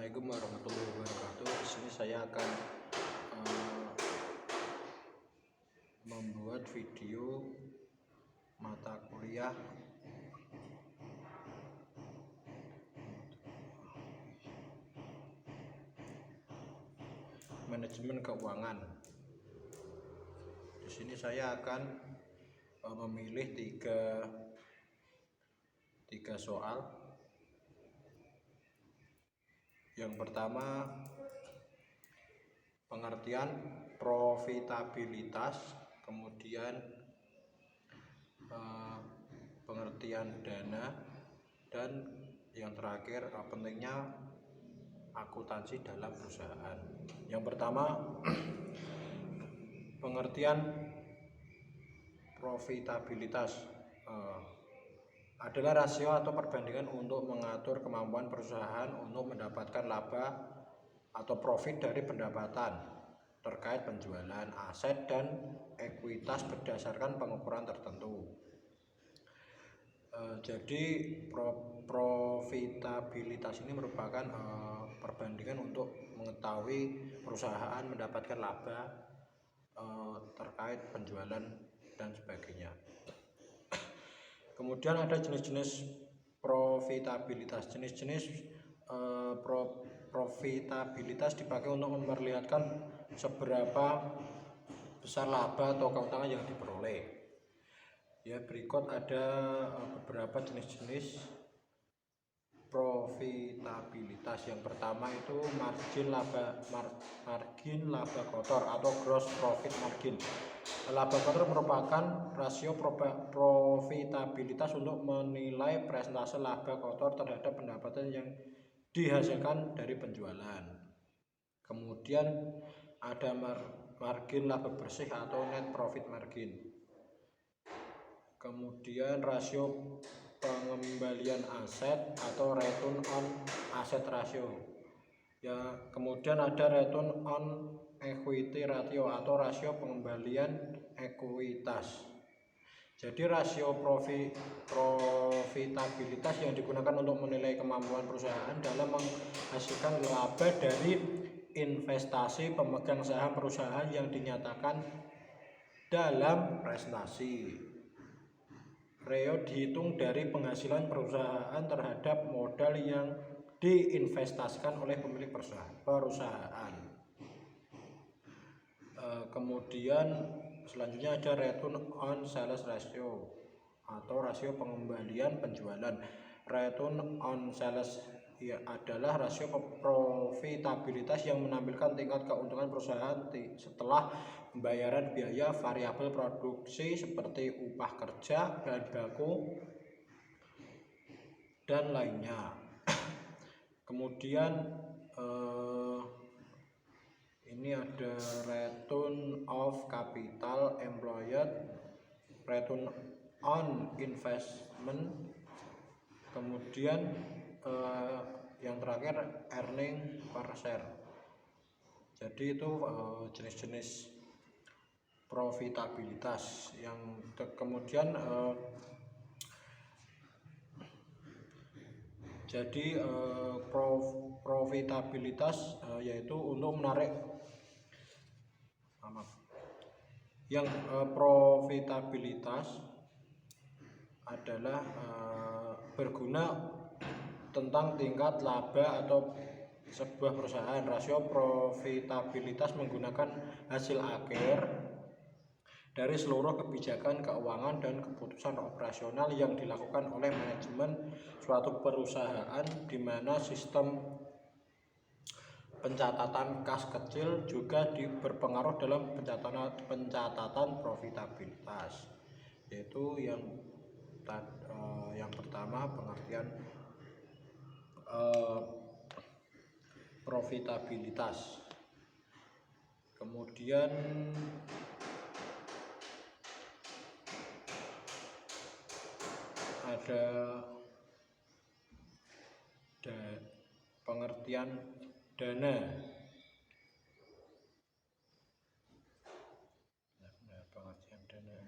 Assalamualaikum warahmatullahi wabarakatuh. Di sini saya akan membuat video mata kuliah manajemen keuangan. Di sini saya akan memilih tiga soal. Yang pertama, pengertian profitabilitas, kemudian pengertian dana, dan yang terakhir pentingnya akuntansi dalam perusahaan. Yang pertama, pengertian profitabilitas adalah rasio atau perbandingan untuk mengatur kemampuan perusahaan untuk mendapatkan laba atau profit dari pendapatan terkait penjualan aset dan ekuitas berdasarkan pengukuran tertentu. Jadi profitabilitas ini merupakan perbandingan untuk mengetahui perusahaan mendapatkan laba terkait penjualan dan sebagainya. Kemudian ada jenis-jenis profitabilitas. Jenis-jenis profitabilitas dipakai untuk memperlihatkan seberapa besar laba atau keuntungan yang diperoleh. Ya, berikut ada beberapa jenis-jenis profitabilitas. Yang pertama itu margin laba kotor atau gross profit margin. Laba kotor merupakan rasio profitabilitas untuk menilai persentase laba kotor terhadap pendapatan yang dihasilkan dari penjualan. Kemudian ada margin laba bersih atau net profit margin. Kemudian rasio pengembalian aset atau return on asset ratio. Ya, kemudian ada return on equity ratio atau rasio pengembalian ekuitas. Jadi rasio profitabilitas yang digunakan untuk menilai kemampuan perusahaan dalam menghasilkan laba dari investasi pemegang saham perusahaan yang dinyatakan dalam presentasi. Reo dihitung dari penghasilan perusahaan terhadap modal yang diinvestasikan oleh pemilik perusahaan. Kemudian selanjutnya ada return on sales ratio atau rasio pengembalian penjualan. Return on sales adalah rasio profitabilitas yang menampilkan tingkat keuntungan perusahaan setelah pembayaran biaya variabel produksi seperti upah kerja, bahan baku, dan lainnya. Kemudian ini ada return of capital employed, return on investment, kemudian yang terakhir earning per share. Jadi itu jenis-jenis profitabilitas. Yang kemudian jadi profitabilitas yaitu untuk menarik profitabilitas adalah berguna tentang tingkat laba atau sebuah perusahaan. Rasio profitabilitas menggunakan hasil akhir dari seluruh kebijakan keuangan dan keputusan operasional yang dilakukan oleh manajemen suatu perusahaan, di mana sistem pencatatan kas kecil juga berpengaruh dalam pencatatan profitabilitas. Yaitu yang pertama, pengertian profitabilitas. Kemudian ada pengertian dana. Pengertian dana.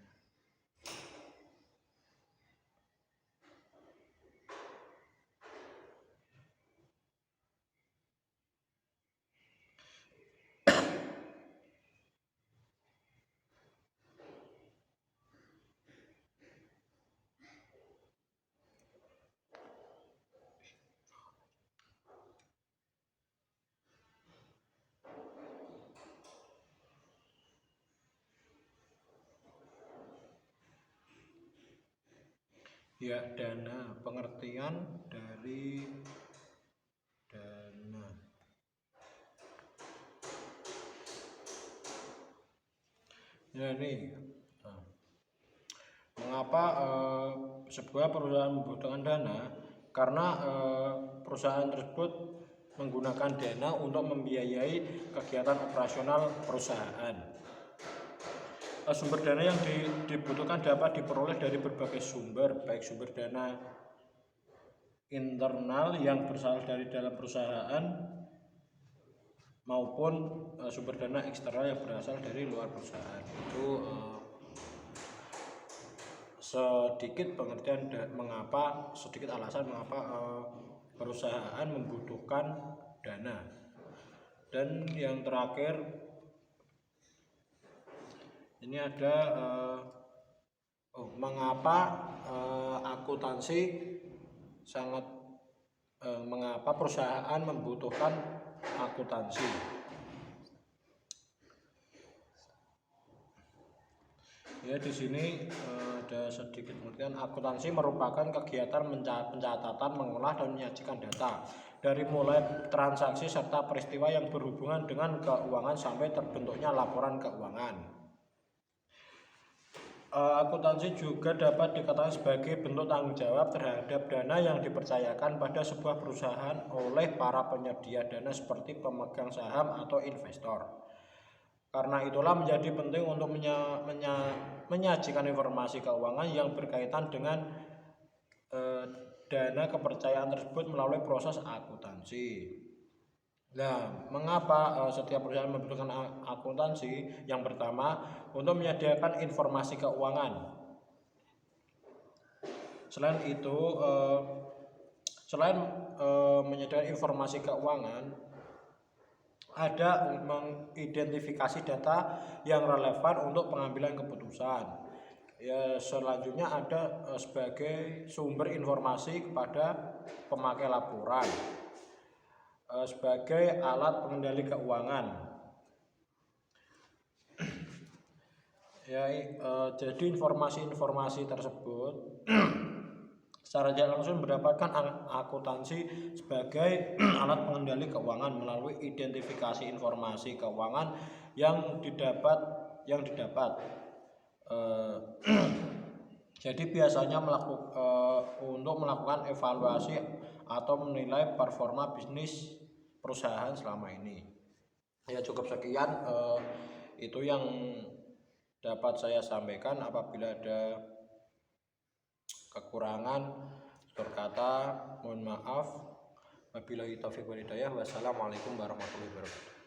Ya, dana, pengertian dari dana. Ya ini, mengapa sebuah perusahaan membutuhkan dana? Karena perusahaan tersebut menggunakan dana untuk membiayai kegiatan operasional perusahaan. Sumber dana yang dibutuhkan dapat diperoleh dari berbagai sumber, baik sumber dana internal yang berasal dari dalam perusahaan maupun sumber dana eksternal yang berasal dari luar perusahaan. Itu sedikit pengertian mengapa, sedikit alasan mengapa perusahaan membutuhkan dana. Dan yang terakhir ini ada mengapa akuntansi sangat mengapa perusahaan membutuhkan akuntansi. Ya, di sini ada sedikit pengertian. Akuntansi merupakan kegiatan pencatatan, mengolah dan menyajikan data dari mulai transaksi serta peristiwa yang berhubungan dengan keuangan sampai terbentuknya laporan keuangan. Akuntansi juga dapat dikatakan sebagai bentuk tanggung jawab terhadap dana yang dipercayakan pada sebuah perusahaan oleh para penyedia dana seperti pemegang saham atau investor. Karena itulah menjadi penting untuk menyajikan informasi keuangan yang berkaitan dengan dana kepercayaan tersebut melalui proses akuntansi. Nah, mengapa setiap perusahaan membutuhkan akuntansi? Yang pertama, untuk menyediakan informasi keuangan. Selain itu, menyediakan informasi keuangan, ada mengidentifikasi data yang relevan untuk pengambilan keputusan. Ya, selanjutnya ada sebagai sumber informasi kepada pemakai laporan. Sebagai alat pengendali keuangan. Ya, jadi informasi-informasi tersebut secara tidak langsung mendapatkan akuntansi sebagai alat pengendali keuangan melalui identifikasi informasi keuangan yang didapat. Jadi biasanya untuk melakukan evaluasi atau menilai performa bisnis perusahaan selama ini. Ya, cukup sekian itu yang dapat saya sampaikan. Apabila ada kekurangan tutur kata mohon maaf. Wabillahi taufiq wal hidayah. Wassalamualaikum warahmatullahi wabarakatuh.